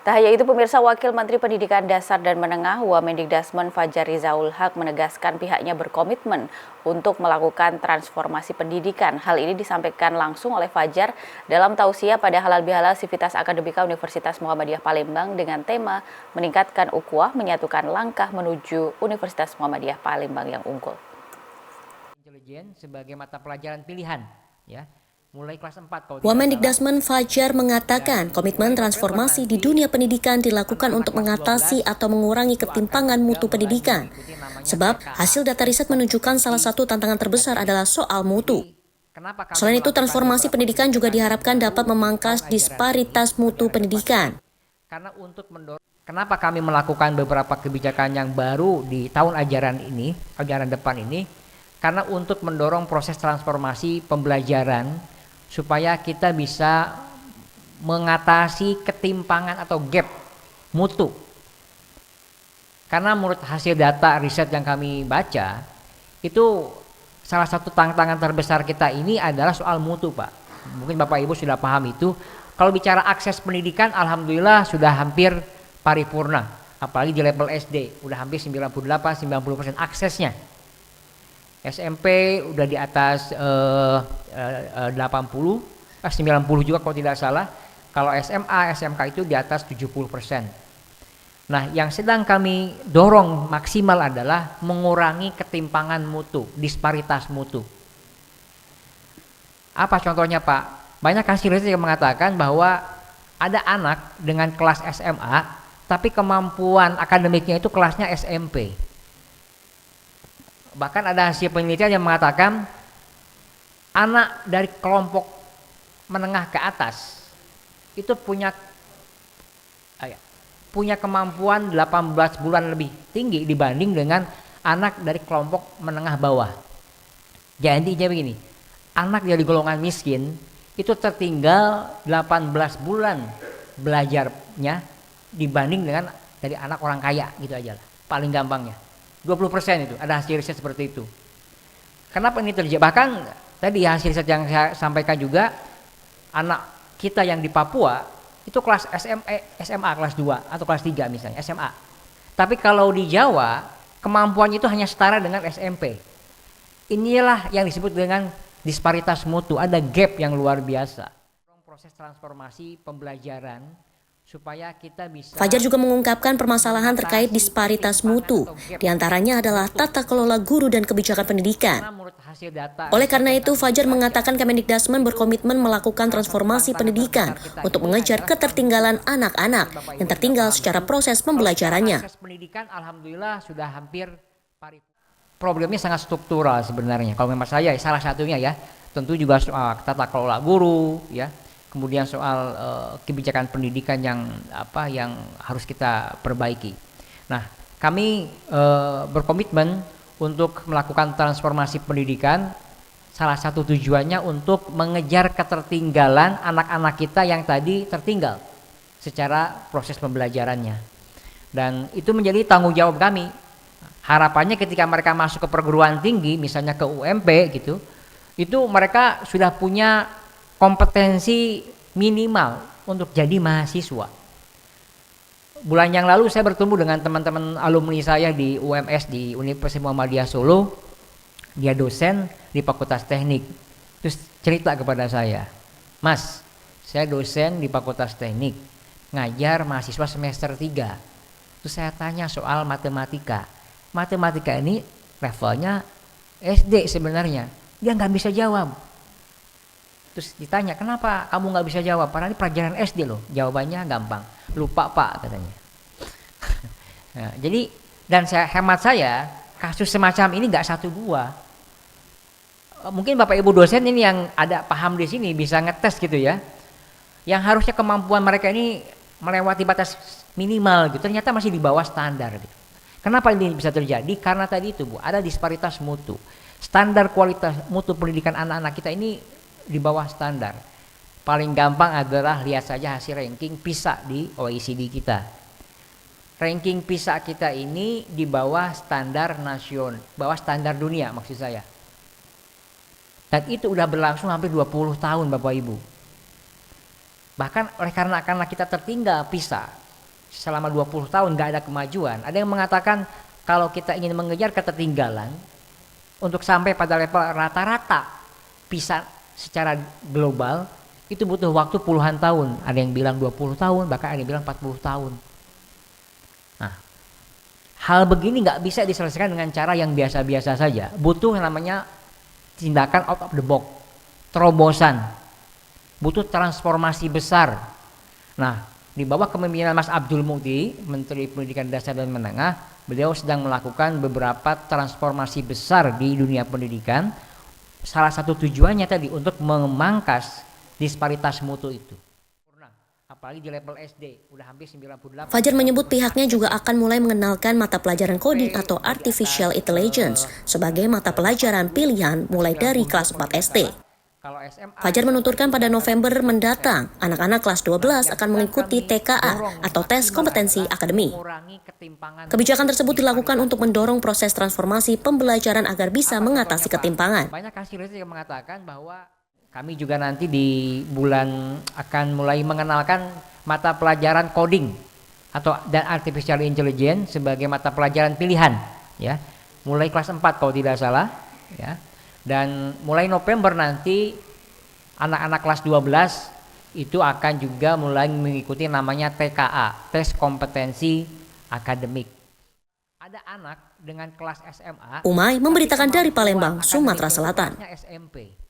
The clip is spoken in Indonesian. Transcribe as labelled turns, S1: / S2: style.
S1: Tak hanya itu, pemirsa, Wakil Menteri Pendidikan Dasar dan Menengah Wamendikdasmen Fajar Rizaul Haq menegaskan pihaknya berkomitmen untuk melakukan transformasi pendidikan. Hal ini disampaikan langsung oleh Fajar dalam tausiah pada Halal Bihalal Sivitas Akademika Universitas Muhammadiyah Palembang dengan tema meningkatkan ukhuwah menyatukan langkah menuju Universitas Muhammadiyah Palembang yang unggul.
S2: Intelijen sebagai mata pelajaran pilihan, ya. Mulai kelas 4.
S3: Wamendikdasmen Fajar mengatakan komitmen transformasi di dunia pendidikan dilakukan untuk mengatasi atau mengurangi ketimpangan mutu pendidikan. Sebab hasil data riset menunjukkan salah satu tantangan terbesar adalah soal mutu. Selain itu, transformasi pendidikan juga diharapkan dapat memangkas disparitas mutu pendidikan.
S2: Kenapa kami melakukan beberapa kebijakan yang baru di tahun ajaran ini, ajaran depan ini? Karena untuk mendorong proses transformasi pembelajaran supaya kita bisa mengatasi ketimpangan atau gap mutu. Karena menurut hasil data riset yang kami baca, itu salah satu tantangan terbesar kita ini adalah soal mutu, Pak. Mungkin Bapak Ibu sudah paham itu. Kalau bicara akses pendidikan, alhamdulillah sudah hampir paripurna. Apalagi di level SD, udah hampir 98-90% aksesnya. SMP udah di atas 80, 90 juga kalau tidak salah. Kalau SMA, SMK itu di atas 70%. Nah, yang sedang kami dorong maksimal adalah mengurangi ketimpangan mutu, disparitas mutu. Apa contohnya, Pak? Banyak hasil riset yang mengatakan bahwa ada anak dengan kelas SMA, tapi kemampuan akademiknya itu kelasnya SMP. Bahkan ada hasil penelitian yang mengatakan anak dari kelompok menengah ke atas itu punya kemampuan 18 bulan lebih tinggi dibanding dengan anak dari kelompok menengah bawah. Jadi begini, anak dari golongan miskin itu tertinggal 18 bulan belajarnya dibanding dengan dari anak orang kaya, gitu aja lah, paling gampangnya. 20% itu, ada hasil riset seperti itu. Kenapa ini terjadi? Bahkan tadi hasil riset yang saya sampaikan juga, anak kita yang di Papua itu kelas SMA kelas 2 atau kelas 3 misalnya, SMA. Tapi kalau di Jawa, kemampuannya itu hanya setara dengan SMP. Inilah yang disebut dengan disparitas mutu, ada gap yang luar biasa. Proses transformasi pembelajaran supaya kita bisa.
S3: Fajar juga mengungkapkan permasalahan terkait disparitas mutu. Di antaranya adalah tata kelola guru dan kebijakan pendidikan. Oleh karena itu, Fajar mengatakan Kemendikdasmen berkomitmen melakukan transformasi pendidikan untuk mengejar ketertinggalan anak-anak yang tertinggal secara proses pembelajarannya.
S2: Proses pendidikan alhamdulillah sudah hampir problemnya sangat struktural sebenarnya. Kalau memang saya salah satunya ya, tentu juga soal tata kelola guru ya. Kemudian soal kebijakan pendidikan yang harus kita perbaiki. Nah, kami berkomitmen untuk melakukan transformasi pendidikan. Salah satu tujuannya untuk mengejar ketertinggalan anak-anak kita yang tadi tertinggal secara proses pembelajarannya. Dan itu menjadi tanggung jawab kami. Harapannya ketika mereka masuk ke perguruan tinggi, misalnya ke UMP gitu, itu mereka sudah punya kompetensi minimal untuk jadi mahasiswa. Bulan yang lalu saya bertemu dengan teman-teman alumni saya di UMS di Universitas Muhammadiyah Solo. Dia dosen di Fakultas Teknik. Terus cerita kepada saya, "Mas, saya dosen di Fakultas Teknik, ngajar mahasiswa semester 3. Terus saya tanya soal matematika. Matematika ini levelnya SD sebenarnya. Dia nggak bisa jawab. Terus ditanya, kenapa kamu nggak bisa jawab? Padahal ini pelajaran SD loh. Jawabannya gampang. Lupa Pak katanya. Nah, jadi hemat saya kasus semacam ini nggak 1-2. Mungkin Bapak Ibu dosen ini yang ada paham di sini bisa ngetes gitu ya. Yang harusnya kemampuan mereka ini melewati batas minimal gitu, ternyata masih di bawah standar gitu. Kenapa ini bisa terjadi? Karena tadi itu Bu, ada disparitas mutu. Standar kualitas mutu pendidikan anak-anak kita ini di bawah standar. Paling gampang adalah lihat saja hasil ranking PISA di OECD kita. Ranking PISA kita ini di bawah standar nasional, bawah standar dunia maksud saya. Dan itu udah berlangsung hampir 20 tahun Bapak Ibu. Bahkan oleh karena kita tertinggal PISA, selama 20 tahun nggak ada kemajuan. Ada yang mengatakan kalau kita ingin mengejar ketertinggalan untuk sampai pada level rata-rata bisa secara global itu butuh waktu puluhan tahun. Ada yang bilang 20 tahun, bahkan ada yang bilang 40 tahun. Nah, hal begini nggak bisa diselesaikan dengan cara yang biasa-biasa saja. Butuh yang namanya tindakan out of the box, terobosan. Butuh transformasi besar. Nah, di bawah kepemimpinan Mas Abdul Muti, Menteri Pendidikan Dasar dan Menengah, beliau sedang melakukan beberapa transformasi besar di dunia pendidikan. Salah satu tujuannya tadi untuk memangkas disparitas mutu itu. Apalagi di level SD, udah hampir 98.
S3: Fajar menyebut pihaknya juga akan mulai mengenalkan mata pelajaran coding atau artificial intelligence sebagai mata pelajaran pilihan mulai dari kelas 4 SD. Fajar menuturkan pada November mendatang, anak-anak kelas 12 akan mengikuti TKA atau tes kompetensi akademik. Kebijakan tersebut dilakukan untuk mendorong proses transformasi pembelajaran agar bisa mengatasi ketimpangan.
S2: Banyak hasil yang mengatakan bahwa kami juga nanti di bulan akan mulai mengenalkan mata pelajaran coding atau dan artificial intelligence sebagai mata pelajaran pilihan, ya, mulai kelas 4 kalau tidak salah, ya. Dan mulai November nanti anak-anak kelas 12 itu akan juga mulai mengikuti namanya TKA, tes kompetensi akademik. Ada anak dengan kelas SMA.
S3: Umay memberitakan dari Palembang, Sumatera Selatan.
S2: SMP.